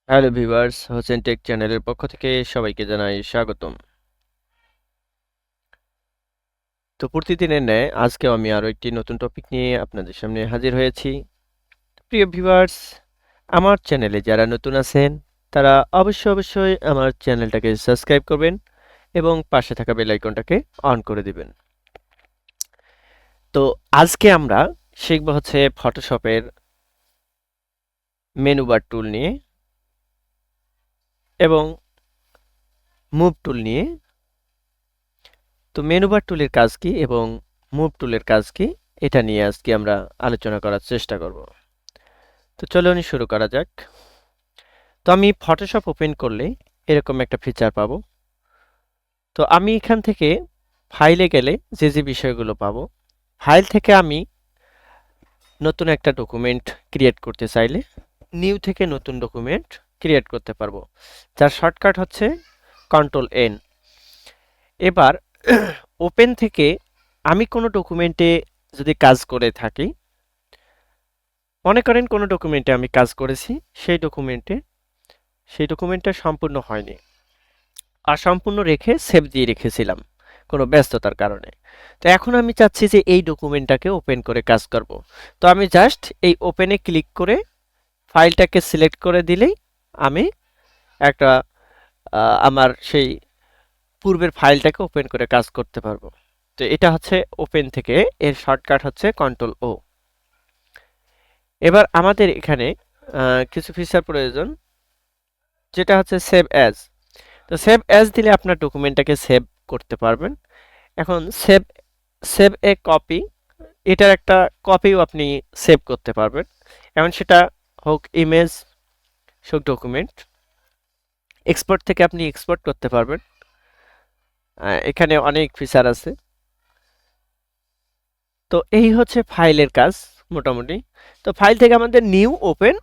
Hello viewers, Hossain take চ্যানেলের পক্ষ থেকে সবাইকে জানাই স্বাগতম। তো প্রতিদিনের ন্যায় আজকেও আমি আরো একটি নতুন টপিক নিয়ে আপনাদের সামনে হাজির হয়েছি। প্রিয় ভিউয়ার্স, আমার চ্যানেলে যারা নতুন আছেন তারা অবশ্যই আমার চ্যানেলটাকে সাবস্ক্রাইব করবেন এবং পাশে থাকা বেল আইকনটাকে অন করে দিবেন। তো আজকে আমরা শিখব হচ্ছে ফটোশপের মেনু বার টুল নিয়ে এবং মুভ টুল নিয়ে। তো মেনু বার টুলের কাজ কি এবং মুভ টুলের কাজ কি, এটা নিয়ে আজকে আমরা আলোচনা করার চেষ্টা করব। তো চলুন শুরু করা যাক। তো আমি ফটোশপ ওপেন করলে এরকম একটা ফিচার পাবো। তো আমি এখান থেকে ফাইলে গেলে যে বিষয়গুলো পাবো, ফাইল থেকে আমি নতুন একটা ডকুমেন্ট ক্রিয়েট করতে চাইলে নিউ থেকে নতুন ডকুমেন্ট ক্রিয়েট করতে পারবো, যার শর্টকাট হচ্ছে কন্ট্রোল এন। এবার ওপেন থেকে আমি কোনো ডকুমেন্টে যদি কাজ করে থাকি, মনে করেন কোনো ডকুমেন্টে আমি কাজ করেছি, সেই ডকুমেন্টটা সম্পূর্ণ হয়নি, অসম্পূর্ণ রেখে সেভ দিয়ে রেখেছিলাম কোনো ব্যস্ততার কারণে। তো এখন আমি চাচ্ছি যে এই ডকুমেন্টটাকে ওপেন করে কাজ করব। তো আমি জাস্ট এই ওপেনে ক্লিক করে ফাইলটাকে সিলেক্ট করে দিলেই আমি একটা আমার সেই পূর্বের ফাইলটাকে ওপেন করে কাজ করতে পারবো। তো এটা হচ্ছে ওপেন থেকে, এর শর্টকাট হচ্ছে কন্ট্রোল ও। এবার আমাদের এখানে কিছু ফিচার প্রয়োজন, যেটা হচ্ছে সেভ অ্যাজ। তো সেভ অ্যাজ দিলে আপনার ডকুমেন্টটাকে সেভ করতে পারবেন। এখন সেভ সেভ এ কপি, এটার একটা কপিও আপনি সেভ করতে পারবেন। এখন সেটা হোক ইমেজ, হোক ডকুমেন্ট। এক্সপোর্ট থেকে আপনি এক্সপোর্ট করতে পারবেন। এখানে অনেক ফিচার আছে। তো এই হচ্ছে ফাইলের কাজ মোটামুটি। তো ফাইল থেকে আমাদের নিউ ওপেন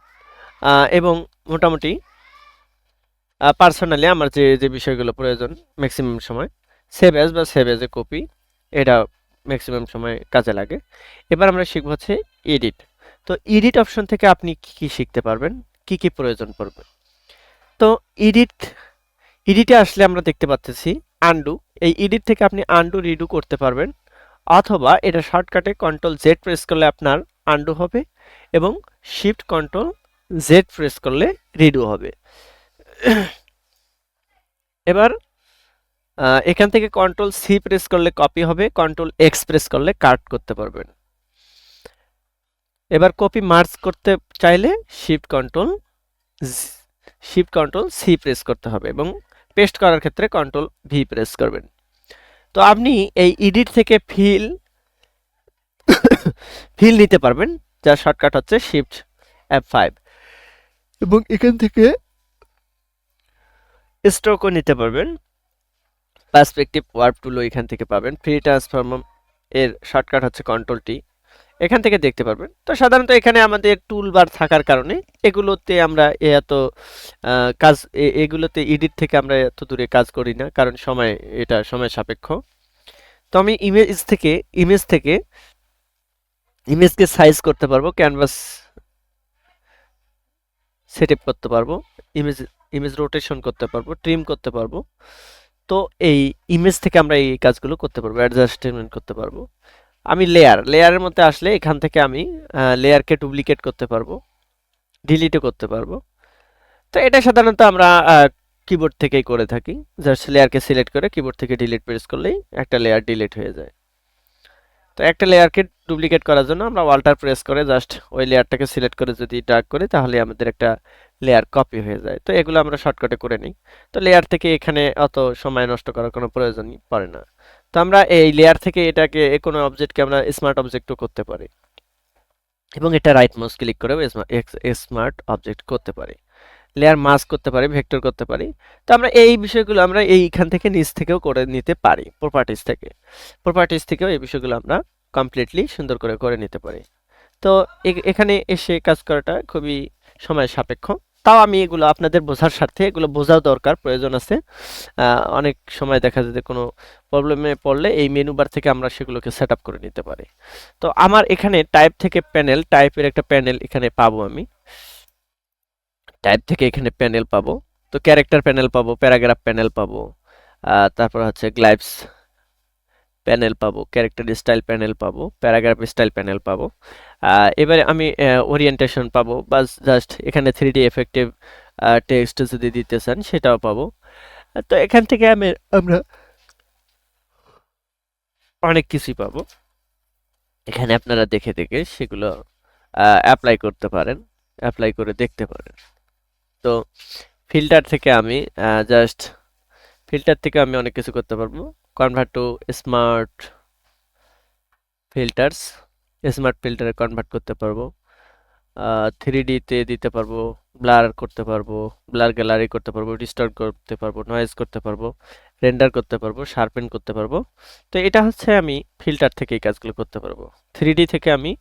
এবং মোটামুটি পার্সোনালি আমার যে বিষয়গুলো প্রয়োজন ম্যাক্সিমাম সময় সেভ অ্যাজ বা সেভ অ্যাজ এ কপি, এটা ম্যাক্সিমাম সময় কাজে লাগে। এবার আমরা শিখব হচ্ছে এডিট। তো এডিট অপশন থেকে আপনি কি শিখতে পারবেন, কি প্রয়োজন পড়বে। তো এডিটে আসলে আমরা দেখতে পাচ্ছি আনডু। এই এডিট থেকে আপনি আনডু রিডু করতে পারবেন, অথবা এটা শর্টকাটে কন্ট্রোল জেড প্রেস করলে আপনার আনডু হবে এবং শিফট কন্ট্রোল জেড প্রেস করলে রিডু হবে। এবার এখান থেকে কন্ট্রোল সি প্রেস করলে কপি হবে, কন্ট্রোল এক্স প্রেস করলে কাট করতে পারবেন। এবার কপি মার্জ করতে চাইলে শিফট কন্ট্রোল সি প্রেস করতে হবে এবং পেস্ট করার ক্ষেত্রে কন্ট্রোল ভি প্রেস করবেন। তো আপনি এই এডিট থেকে ফিল নিতে পারবেন, যার শর্টকাট হচ্ছে শিফট F5 এবং এখান থেকে স্ট্রোকও নিতে পারবেন। পার্সপেক্টিভ ওয়ার্প টুলও এখান থেকে পাবেন। ফ্রি ট্রান্সফর্ম এর শর্টকাট হচ্ছে কন্ট্রোল টি, এখান থেকে দেখতে পারবেন। তো সাধারণত এখানে আমাদের টুল বার থাকার কারণে এগুলোতে আমরা এত কাজ, এগুলোতে এডিট থেকে আমরা এত দূরে কাজ করি না, কারণ এটা সময় সাপেক্ষ। তো আমি ইমেজকে সাইজ করতে পারবো, ক্যানভাস সেটআপ করতে পারবো, ইমেজ ইমেজ রোটেশন করতে পারবো, ট্রিম করতে পারবো। তো এই ইমেজ থেকে আমরা এই কাজগুলো করতে পারবো, অ্যাডজাস্টমেন্ট করতে পারবো। আমি লেয়ারের মধ্যে আসলে এখান থেকে আমি লেয়ারকে ডুপ্লিকেট করতে পারবো, ডিলিটও করতে পারবো। তো এটা সাধারণত আমরা কিবোর্ড থেকেই করে থাকি। জাস্ট লেয়ারকে সিলেক্ট করে কিবোর্ড থেকে ডিলিট প্রেস করলেই একটা লেয়ার ডিলিট হয়ে যায়। তো একটা লেয়ারকে ডুপ্লিকেট করার জন্য আমরা অল্টার প্রেস করে জাস্ট ওই লেয়ারটাকে সিলেক্ট করে যদি ড্র্যাগ করি, তাহলে আমাদের একটা লেয়ার কপি হয়ে যায়। তো এগুলো আমরা শর্টকাটে করে নিই। তো লেয়ার থেকে এখানে অত সময় নষ্ট করার কোনো প্রয়োজনই পড়ে না। তো আমরা এই লেয়ার থেকে এটাকে কোনো অবজেক্টকে আমরা স্মার্ট অবজেক্টও করতে পারি এবং এটা রাইট মাউস ক্লিক করে স্মার্ট অবজেক্ট করতে পারি। লেয়ার মাস্ক করতে পারি, ভেক্টর করতে পারি। তো আমরা এই বিষয়গুলো আমরা এইখান থেকে নিচ থেকেও করে নিতে পারি, প্রপার্টিজ থেকেও এই বিষয়গুলো আমরা কমপ্লিটলি সুন্দর করে করে নিতে পারি। তো এখানে এসে কাজ করাটা খুবই সময় সাপেক্ষ। তাও আমি এগুলো আপনাদের বোঝার স্বার্থে, এগুলো বোঝাও দরকার, প্রয়োজন আছে। অনেক সময় দেখা যায় যে কোনো প্রবলেমে পড়লে এই মেনু বার থেকে আমরা সেগুলোকে সেট আপ করে নিতে পারি। তো আমার এখানে টাইপ থেকে টাইপের একটা প্যানেল এখানে পাবো আমি। টাইপ থেকে এখানে প্যানেল পাবো। তো ক্যারেক্টার প্যানেল পাবো, প্যারাগ্রাফ প্যানেল পাবো, তারপর হচ্ছে গ্লাইপস প্যানেল পাবো, ক্যারেক্টার স্টাইল প্যানেল পাবো, প্যারাগ্রাফ স্টাইল প্যানেল পাবো। এবারে আমি ওরিয়েন্টেশন পাবো, বা জাস্ট এখানে 3D এফেক্টিভ টেক্সট যদি দিতে চান সেটাও পাবো। তো এখান থেকে আমরা অনেক কিছুই পাবো। এখানে আপনারা দেখে দেখে সেগুলো অ্যাপ্লাই করতে পারেন, অ্যাপ্লাই করে দেখতে পারেন। তো ফিল্টার থেকে আমি জাস্ট ফিল্টার থেকে আমি অনেক কিছু করতে পারবো। Convert to smart filters, smart ফিল্টারে কনভার্ট করতে পারবো। 3D তে দিতে পারবো, ব্লার করতে পারবো, ব্লার গ্যালারি করতে পারবো, ডিস্টর্ট করতে পারবো, নয়েজ করতে পারবো, রেন্ডার করতে পারবো, শার্পেন করতে পারবো। তো এটা হচ্ছে আমি ফিল্টার থেকে এই কাজগুলো করতে পারবো। 3D থেকে আমি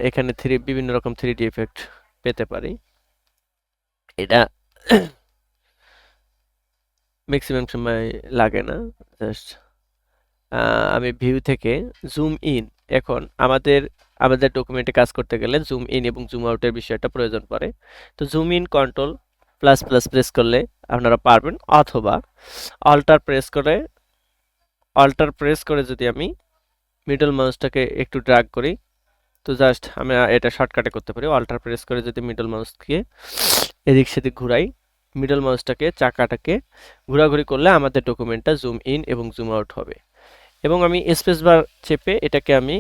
এখানে বিভিন্ন রকম 3D ইফেক্ট পেতে পারি। এটা ম্যাক্সিমাম সময় লাগে না, জাস্ট আমি ভিউ থেকে জুম ইন, এখন আমাদের ডকুমেন্টে কাজ করতে গেলে জুম ইন এবং জুম আউটের বিষয়টা প্রয়োজন পড়ে। তো zoom in control plus plus press করলে আপনারা পারবেন, অথবা অল্টার প্রেস করে যদি আমি মিডল মাউসটাকে একটু ড্র্যাগ করি, তো জাস্ট আমি এটা শর্টকাটে করতে পারি। অল্টার প্রেস করে যদি মিডল মাউসকে এদিক সেদিক ঘুরাই, মিডল মাউসটাকে চাকাটাকে ঘোরাঘুরি করলে আমাদের ডকুমেন্টটা জুম ইন এবং জুম আউট হবে। এবং আমি স্পেস বার চেপে এটাকে আমি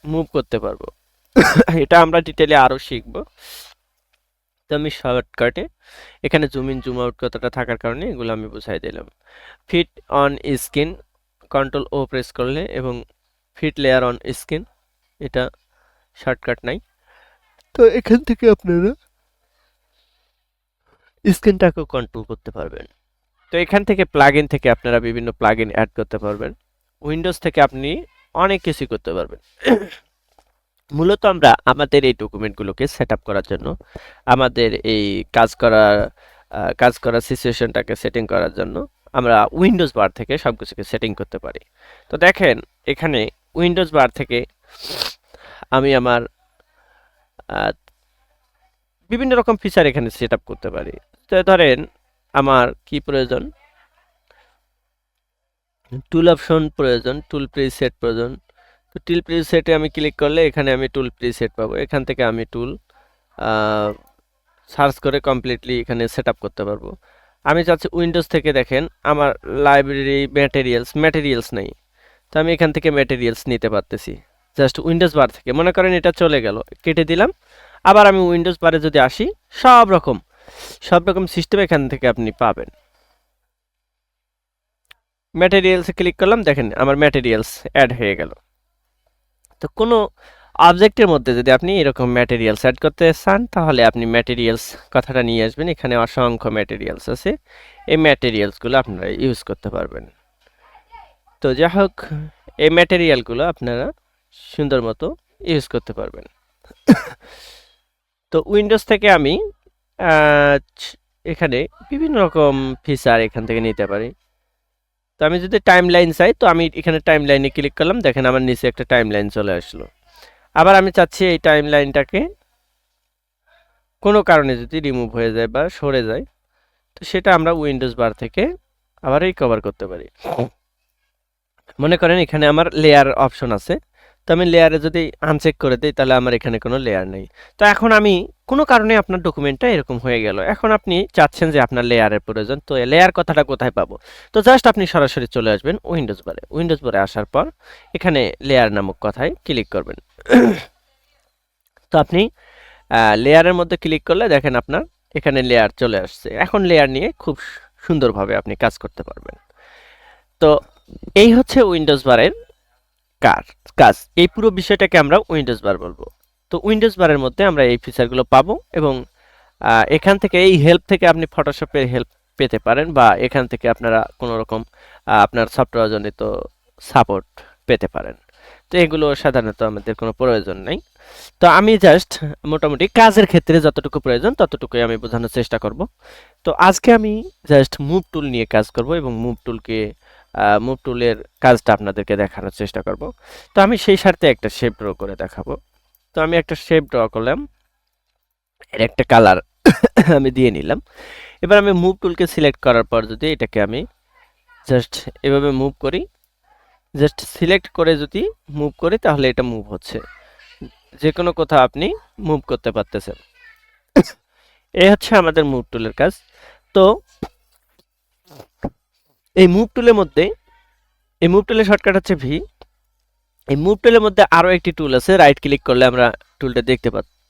মুভ করতে পারবো। এটা আমরা ডিটেলে আরো শিখব। তো আমি শর্টকাটে এখানে জুম ইন জুম আউট কতটা থাকার কারণে এগুলো আমি বুঝাই দিলাম। ফিট অন স্ক্রিন কন্ট্রোল ও প্রেস করলে, এবং ফিট লেয়ার অন স্ক্রিন, এটা শর্টকাট নাই। তো এখান থেকে আপনারা স্ক্রিনটাকেও কন্ট্রোল করতে পারবেন। তো এখান থেকে প্লাগইন থেকে আপনারা বিভিন্ন প্লাগইন অ্যাড করতে পারবেন। উইন্ডোজ থেকে আপনি অনেক কিছু করতে পারবেন। মূলত আমরা আমাদের এই ডকুমেন্টগুলোকে সেট আপ করার জন্য, আমাদের এই কাজ করার সিচুয়েশনটাকে সেটিং করার জন্য আমরা উইন্ডোজ বার থেকে সবকিছুকে সেটিং করতে পারি। তো দেখেন এখানে উইন্ডোজ বার থেকে আমি আমার বিভিন্ন রকম ফিচার এখানে সেট আপ করতে পারি। তো ধরেন আমার কি প্রয়োজন, টুল অপশন প্রয়োজন, টুল প্রিসেট প্রয়োজন। তো টুল প্রিসেটে আমি ক্লিক করলে এখানে আমি টুল প্রিসেট পাবো। এখান থেকে আমি টুল সার্চ করে কমপ্লিটলি এখানে সেট আপ করতে পারবো। আমি চাচ্ছি উইন্ডোজ থেকে, দেখেন আমার লাইব্রেরি ম্যাটেরিয়ালস নেই, তো আমি এখান থেকে ম্যাটেরিয়ালস নিতে পারতেছি জাস্ট উইন্ডোজ বার থেকে। মনে করেন এটা চলে গেল, কেটে দিলাম। আবার আমি উইন্ডোজ বারে যদি আসি, সব রকম সিস্টেম এখান থেকে আপনি পাবেন। ম্যাটেরিয়ালসে ক্লিক করলাম, দেখেন আমার ম্যাটেরিয়ালস অ্যাড হয়ে গেল। তো কোনো অবজেক্টের মধ্যে যদি আপনি এরকম ম্যাটেরিয়ালস অ্যাড করতে চান, তাহলে আপনি ম্যাটেরিয়ালস কথাটা নিয়ে আসবেন। এখানে অসংখ্য ম্যাটেরিয়ালস আছে, এই ম্যাটেরিয়ালসগুলো আপনারা ইউজ করতে পারবেন। তো যাই হোক, এই ম্যাটেরিয়ালগুলো আপনারা সুন্দর মতো ইউজ করতে পারবেন। তো উইন্ডোজ থেকে আমি এখানে বিভিন্ন রকম ফিচার এখান থেকে নিতে পারি। তো আমি যদি টাইম লাইন চাই, তো আমি এখানে টাইম লাইনে ক্লিক করলাম, দেখেন আমার নিচে একটা টাইম লাইন চলে আসলো। আবার আমি চাচ্ছি এই টাইম লাইনটাকে কোনো কারণে যদি রিমুভ হয়ে যায় বা সরে যায়, তো সেটা আমরা উইন্ডোজ বার থেকে আবার রিকভার করতে পারি। মনে করেন এখানে আমার লেয়ার অপশন আছে, তো আমি লেয়ারে যদি আনচেক করে দিই, তাহলে আমার এখানে কোনো লেয়ার নেই। তো এখন আমি কোনো কারণে আপনার ডকুমেন্টটা এরকম হয়ে গেল, এখন আপনি চাচ্ছেন যে আপনার লেয়ারের প্রয়োজন, তো লেয়ার কথাটা কোথায় পাবো? তো জাস্ট আপনি সরাসরি চলে আসবেন উইন্ডোজ বারে আসার পর এখানে লেয়ার নামক কথায় ক্লিক করবেন। তো আপনি লেয়ারের মধ্যে ক্লিক করলে দেখেন আপনার এখানে লেয়ার চলে আসছে। এখন লেয়ার নিয়ে খুব সুন্দরভাবে আপনি কাজ করতে পারবেন। তো এই হচ্ছে উইন্ডোজ বারের কাজ কাজ এই পুরো বিষয়টাকে আমরা উইন্ডোজ বার বলবো। তো উইন্ডোজ বারের মধ্যে আমরা এই ফিচারগুলো পাবো, এবং এখান থেকে এই হেল্প থেকে আপনি ফটোশপের হেল্প পেতে পারেন, বা এখান থেকে আপনারা কোনো রকম আপনার সফটওয়্যার জনিত সাপোর্ট পেতে পারেন। তো এগুলো সাধারণত আমাদের কোনো প্রয়োজন নেই। তো আমি জাস্ট মোটামুটি কাজের ক্ষেত্রে যতটুকু প্রয়োজন ততটুকুই আমি বোঝানোর চেষ্টা করব। তো আজকে আমি জাস্ট মুভ টুল নিয়ে কাজ করব, এবং মুভ টুলের কাজটা আপনাদেরকে দেখানোর চেষ্টা করব। তো আমি সেই স্বার্থে একটা শেপ ড্র করে দেখাবো। তো আমি একটা শেপ ড্র করলাম, এর একটা কালার আমি দিয়ে নিলাম। এবার আমি মুভ টুলকে সিলেক্ট করার পর যদি এটাকে আমি জাস্ট এভাবে মুভ করি, জাস্ট সিলেক্ট করে যদি মুভ করি তাহলে এটা মুভ হচ্ছে, যে কোনো কোথাও আপনি মুভ করতে পারতেছেন। এই হচ্ছে আমাদের মুভ টুলের কাজ। তো এই মুভ টুলের মধ্যে, এই মুভ টুলের শর্টকাট হচ্ছে ভি। এই মুভ টুলের মধ্যে আরো একটি টুল আছে, রাইট ক্লিক করলে আমরা টুলটা দেখতে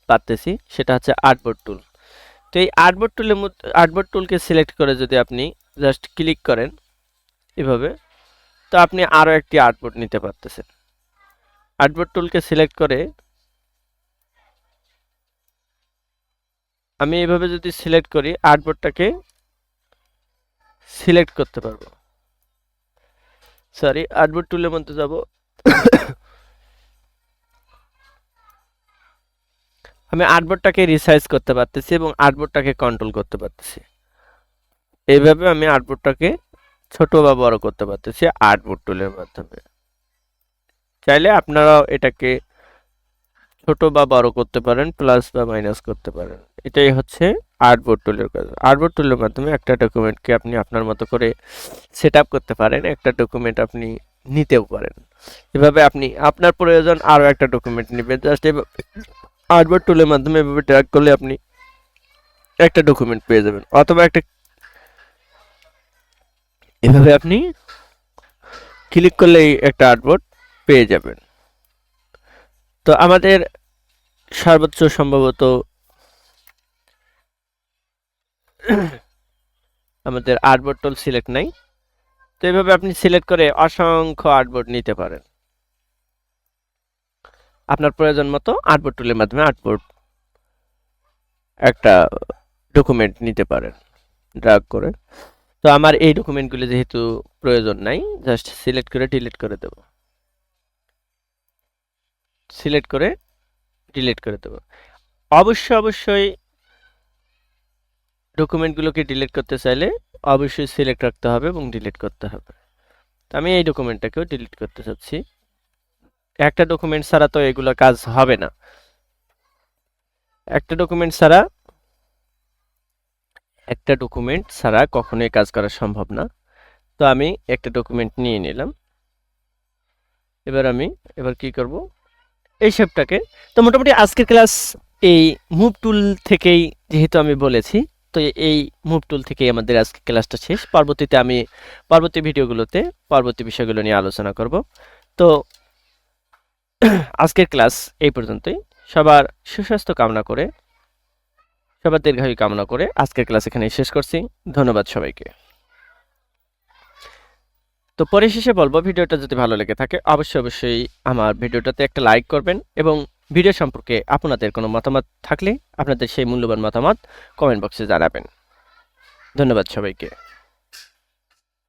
পাচ্তেছি, সেটা হচ্ছে আর্টবোর্ড টুল। তো এই আর্টবোর্ড টুলের মধ্যে, আর্টবোর্ড টুলকে সিলেক্ট করে যদি আপনি জাস্ট ক্লিক করেন এভাবে, তো আপনি আরো একটি আর্টবোর্ড নিতে পারতেছেন। আর্টবোর্ড টুলকে সিলেক্ট করে আমি এভাবে যদি সিলেক্ট করি, আর্টবোর্ডটাকে সিলেক্ট করতে পারবো। সরি, আর্টবোর্ড টুলের মধ্যে যাব। আমি আর্টবোর্ডটাকে রিসাইজ করতে পারতেছি এবং আর্টবোর্ডটাকে কন্ট্রোল করতে পারতেছি। এইভাবে আমি আর্টবোর্ডটাকে ছোট বা বড় করতে পারতেছি আর্টবোর্ড টুলের মাধ্যমে। চাইলে আপনারাও এটাকে ছোট বা বড় করতে পারেন, প্লাস বা মাইনাস করতে পারেন। এটাই হচ্ছে আর্টবোর্ড টুলের কাজ। আর্টবোর্ড টুলের মাধ্যমে একটা ডকুমেন্টকে আপনি আপনার মতো করে সেট আপ করতে পারেন, একটা ডকুমেন্ট আপনি নিতেও পারেন। এভাবে আপনি আপনার প্রয়োজন আরও একটা ডকুমেন্ট নেবেন, জাস্ট আর্টবোর্ড টুলের মাধ্যমে এভাবে ড্র্যাগ করলে আপনি একটা ডকুমেন্ট পেয়ে যাবেন, অথবা একটা এভাবে আপনি ক্লিক করলেই একটা আর্টবোর্ড পেয়ে যাবেন। তো আমাদের সর্বোচ্চ সম্ভবত আমাদের আর্টবোর্ড টুল সিলেক্ট নাই। তো এইভাবে আপনি সিলেক্ট করে অসংখ্য আর্টবোর্ড নিতে পারেন। আপনার প্রয়োজন মতো আর্টবোর্ড টুলের মাধ্যমে আর্টবোর্ড একটা ডকুমেন্ট নিতে পারেন ড্র্যাগ করে। তো আমার এই ডকুমেন্টগুলো যেহেতু প্রয়োজন নাই, জাস্ট সিলেক্ট করে ডিলিট করে দেব, সিলেক্ট করে ডিলিট করে দেব। অবশ্যই ডকুমেন্টগুলোকে ডিলিট করতে চাইলে অবশ্যই সিলেক্ট রাখতে হবে এবং ডিলিট করতে হবে। তো আমি এই ডকুমেন্টটাকেও ডিলিট করতে চাচ্ছি। একটা ডকুমেন্ট ছাড়া তো এগুলো কাজ হবে না, একটা ডকুমেন্ট ছাড়া কখনোই কাজ করা সম্ভব না। তো আমি একটা ডকুমেন্ট নিয়ে নিলাম। এবার কি করব, এই শেপটাকে। তো মোটামুটি আজকের ক্লাস এই মুভ টুল থেকেই, যেহেতু আমি বলেছি, তো এই মুভ টুল থেকেই আমাদের আজকের ক্লাসটা শেষ। পরবর্তীতে আমি পরবর্তী ভিডিওগুলোতে পরবর্তী বিষয়গুলো নিয়ে আলোচনা করব। তো আজকের ক্লাস এই পর্যন্তই। সবার সুস্বাস্থ্য কামনা করে, সবার দীর্ঘায়ু কামনা করে আজকের ক্লাস এখানেই শেষ করছি। ধন্যবাদ সবাইকে। তো পরিশেষে বলবো, ভিডিওটা যদি ভালো লেগে থাকে অবশ্যই আমার ভিডিওটাতে একটা লাইক করবেন এবং ভিডিও সম্পর্কে আপনাদের কোনো মতামত থাকলে আপনাদের সেই মূল্যবান মতামত কমেন্ট বক্সে জানাবেন। ধন্যবাদ সবাইকে।